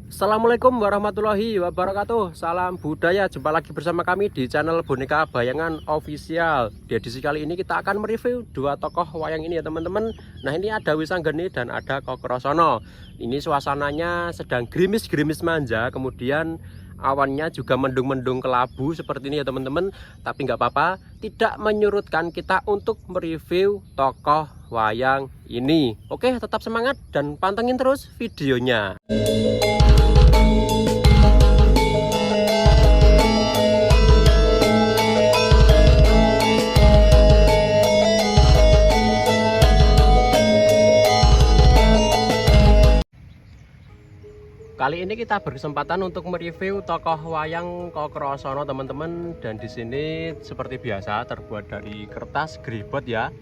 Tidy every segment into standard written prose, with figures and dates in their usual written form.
Assalamualaikum warahmatullahi wabarakatuh. Salam budaya. Jumpa lagi bersama kami di channel Boneka Bayangan Official. Di edisi kali ini kita akan mereview dua tokoh wayang ini ya teman-teman. Nah, ini ada Wisanggeni dan ada Kokrosono. Ini suasananya sedang gerimis-gerimis manja. Kemudian awannya juga mendung-mendung kelabu seperti ini ya teman-teman. Tapi nggak apa-apa, tidak menyurutkan kita untuk mereview tokoh wayang ini. Oke, tetap semangat dan pantengin terus videonya. Kali ini kita berkesempatan untuk mereview tokoh wayang Kokrosono teman-teman, dan di sini seperti biasa terbuat dari kertas gribot ya.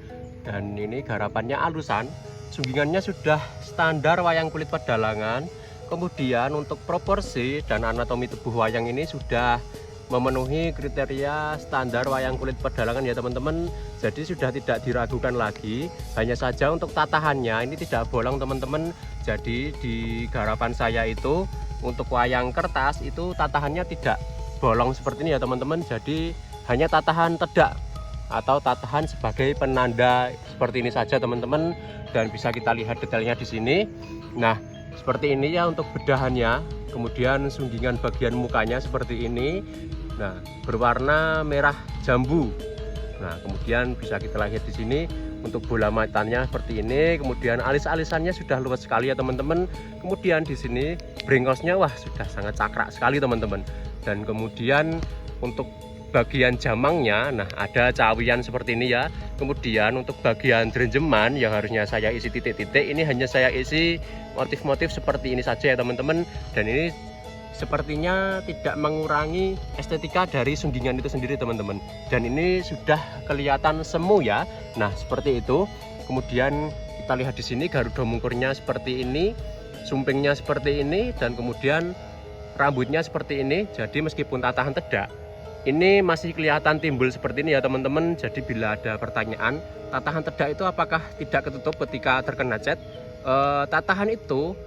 Dan ini garapannya alusan, sunggingannya sudah standar wayang kulit pedalangan. Kemudian untuk proporsi dan anatomi tubuh wayang ini sudah memenuhi kriteria standar wayang kulit pedalangan ya teman-teman. Jadi sudah tidak diragukan lagi. Hanya saja untuk tatahannya ini tidak bolong teman-teman. Jadi di garapan saya itu untuk wayang kertas itu tatahannya tidak bolong seperti ini ya teman-teman. Jadi hanya tatahan tedak atau tatahan sebagai penanda seperti ini saja teman-teman. Dan bisa kita lihat detailnya di sini. Nah, seperti ini ya untuk bedahannya. Kemudian sunggingan bagian mukanya seperti ini. Nah, berwarna merah jambu. Nah, kemudian bisa kita lihat di sini untuk bola matanya seperti ini. Kemudian alis-alisannya sudah luas sekali ya teman-teman. Kemudian di sini brengosnya wah sudah sangat cakrak sekali teman-teman. Dan kemudian untuk bagian jamangnya, nah ada cawian seperti ini ya. Kemudian untuk bagian drenjeman yang harusnya saya isi titik-titik, ini hanya saya isi motif-motif seperti ini saja ya teman-teman. Dan ini sepertinya tidak mengurangi estetika dari sunggingan itu sendiri teman-teman. Dan ini sudah kelihatan semu ya. Nah, seperti itu. Kemudian kita lihat di sini garuda mungkurnya seperti ini, sumpingnya seperti ini, dan kemudian rambutnya seperti ini. Jadi meskipun tatahan tedak, ini masih kelihatan timbul seperti ini ya teman-teman. Jadi bila ada pertanyaan, tatahan tedak itu apakah tidak ketutup ketika terkena cat? Tatahan itu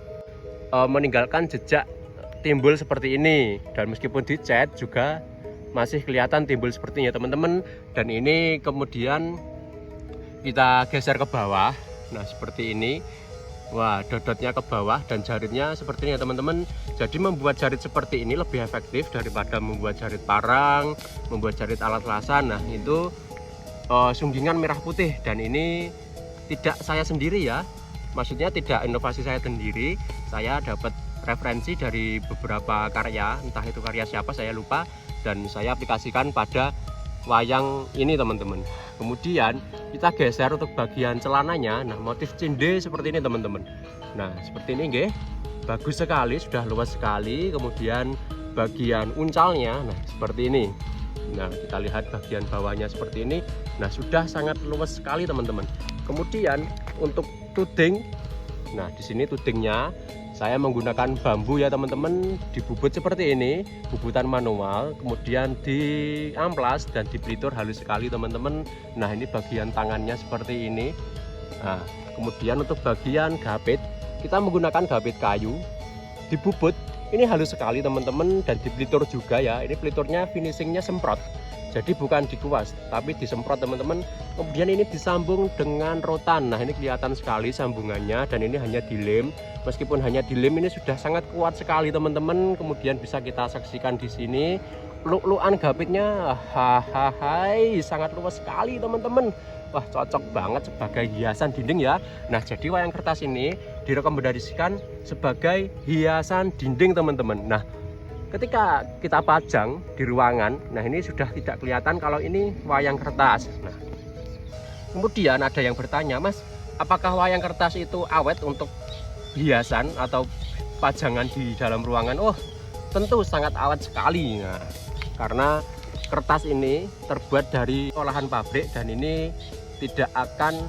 meninggalkan jejak timbul seperti ini, dan meskipun dicat juga masih kelihatan timbul seperti ini ya teman-teman. Dan ini kemudian kita geser ke bawah. Nah, seperti ini. Wah, dodotnya ke bawah dan jaritnya seperti ini ya teman-teman. Jadi membuat jarit seperti ini lebih efektif daripada membuat jarit parang, membuat jarit alat lasan. Nah, itu sunggingan merah putih, dan ini tidak saya sendiri ya. Maksudnya tidak inovasi saya sendiri. Saya dapat referensi dari beberapa karya, entah itu karya siapa saya lupa, dan saya aplikasikan pada wayang ini teman-teman. Kemudian kita geser untuk bagian celananya. Nah, motif cinde seperti ini teman-teman. Nah, seperti ini nggih. Bagus sekali, sudah luas sekali. Kemudian bagian uncalnya nah seperti ini. Nah, kita lihat bagian bawahnya seperti ini. Nah, sudah sangat luas sekali teman-teman. Kemudian untuk tuding, nah di sini tudingnya saya menggunakan bambu ya teman-teman, dibubut seperti ini, bubutan manual, kemudian diamplas dan dipelitur halus sekali teman-teman. Nah, ini bagian tangannya seperti ini. Nah, kemudian untuk bagian gapit, kita menggunakan gapit kayu, dibubut, ini halus sekali teman-teman, dan dipelitur juga ya. Ini peliturnya finishingnya semprot, jadi bukan dikuas tapi disemprot teman-teman. Kemudian ini disambung dengan rotan. Nah, ini kelihatan sekali sambungannya, dan ini hanya dilem. Meskipun hanya dilem, ini sudah sangat kuat sekali teman-teman. Kemudian bisa kita saksikan di sini luk-lukan gapitnya, hahaha, sangat luas sekali teman-teman. Wah, cocok banget sebagai hiasan dinding ya. Nah, jadi wayang kertas ini direkomendasikan sebagai hiasan dinding teman-teman. Nah, ketika kita pajang di ruangan, nah ini sudah tidak kelihatan kalau ini wayang kertas. Nah, kemudian ada yang bertanya, Mas, apakah wayang kertas itu awet untuk hiasan atau pajangan di dalam ruangan? Oh, tentu sangat awet sekali. Nah, karena kertas ini terbuat dari olahan pabrik, dan ini tidak akan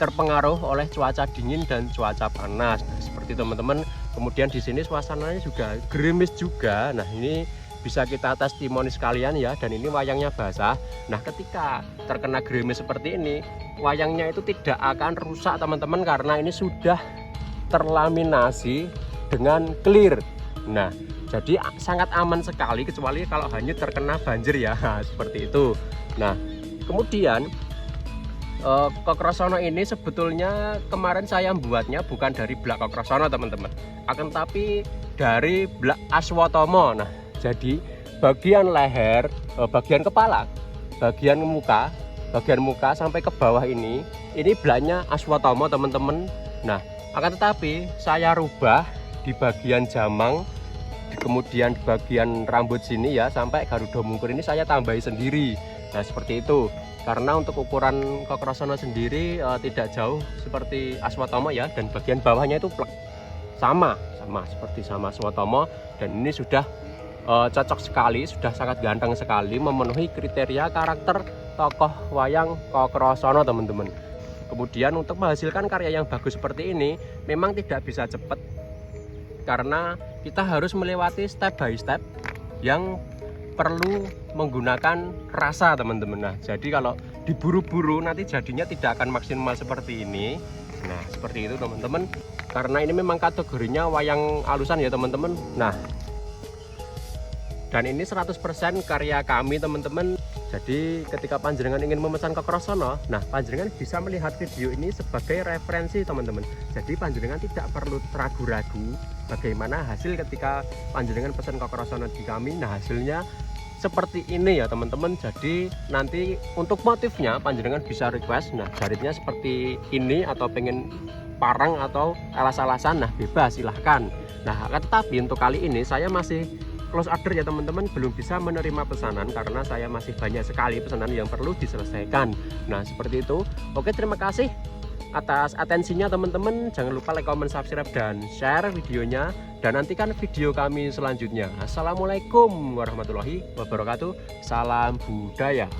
terpengaruh oleh cuaca dingin dan cuaca panas. Nah, seperti teman-teman. Kemudian di sini suasananya juga gerimis juga. Nah, ini bisa kita testimoni sekalian ya. Dan ini wayangnya basah. Nah, ketika terkena gerimis seperti ini, wayangnya itu tidak akan rusak teman-teman, karena ini sudah terlaminasi dengan clear. Nah, jadi sangat aman sekali kecuali kalau hanyut terkena banjir ya. Seperti itu. Nah, kemudian Kokrosono ini sebetulnya kemarin saya membuatnya bukan dari blak Kokrosono teman-teman, akan tapi dari blak Aswatomo. Nah, jadi bagian leher, bagian kepala, bagian muka sampai ke bawah ini blaknya Aswatomo teman-teman. Nah, akan tetapi saya rubah di bagian jamang, kemudian di bagian rambut sini ya sampai Garuda Mungkur ini saya tambahi sendiri. Nah, seperti itu. Karena untuk ukuran Kokrosono sendiri tidak jauh seperti Aswatomo ya, dan bagian bawahnya itu plek. sama seperti sama Aswatomo, dan ini sudah cocok sekali, sudah sangat ganteng sekali, memenuhi kriteria karakter tokoh wayang Kokrosono teman-teman. Kemudian untuk menghasilkan karya yang bagus seperti ini memang tidak bisa cepat, karena kita harus melewati step by step yang perlu menggunakan rasa teman-teman. Nah, jadi kalau diburu-buru nanti jadinya tidak akan maksimal seperti ini. Nah, seperti itu teman-teman, karena ini memang kategorinya wayang alusan ya teman-teman. Nah, dan ini 100% karya kami teman-teman. Jadi ketika panjenengan ingin memesan Kokrosono, nah panjenengan bisa melihat video ini sebagai referensi teman-teman. Jadi panjenengan tidak perlu ragu-ragu bagaimana hasil ketika panjenengan pesan Kokrosono di kami. Nah, hasilnya seperti ini ya teman-teman. Jadi nanti untuk motifnya panjenengan bisa request, nah jaritnya seperti ini atau pengen parang atau alas-alasan, nah bebas silahkan. Nah, tetapi untuk kali ini saya masih close order ya teman-teman, belum bisa menerima pesanan karena saya masih banyak sekali pesanan yang perlu diselesaikan. Nah, seperti itu. Oke, terima kasih atas atensinya teman-teman. Jangan lupa like, comment, subscribe, dan share videonya, dan nantikan video kami selanjutnya. Assalamualaikum warahmatullahi wabarakatuh. Salam budaya.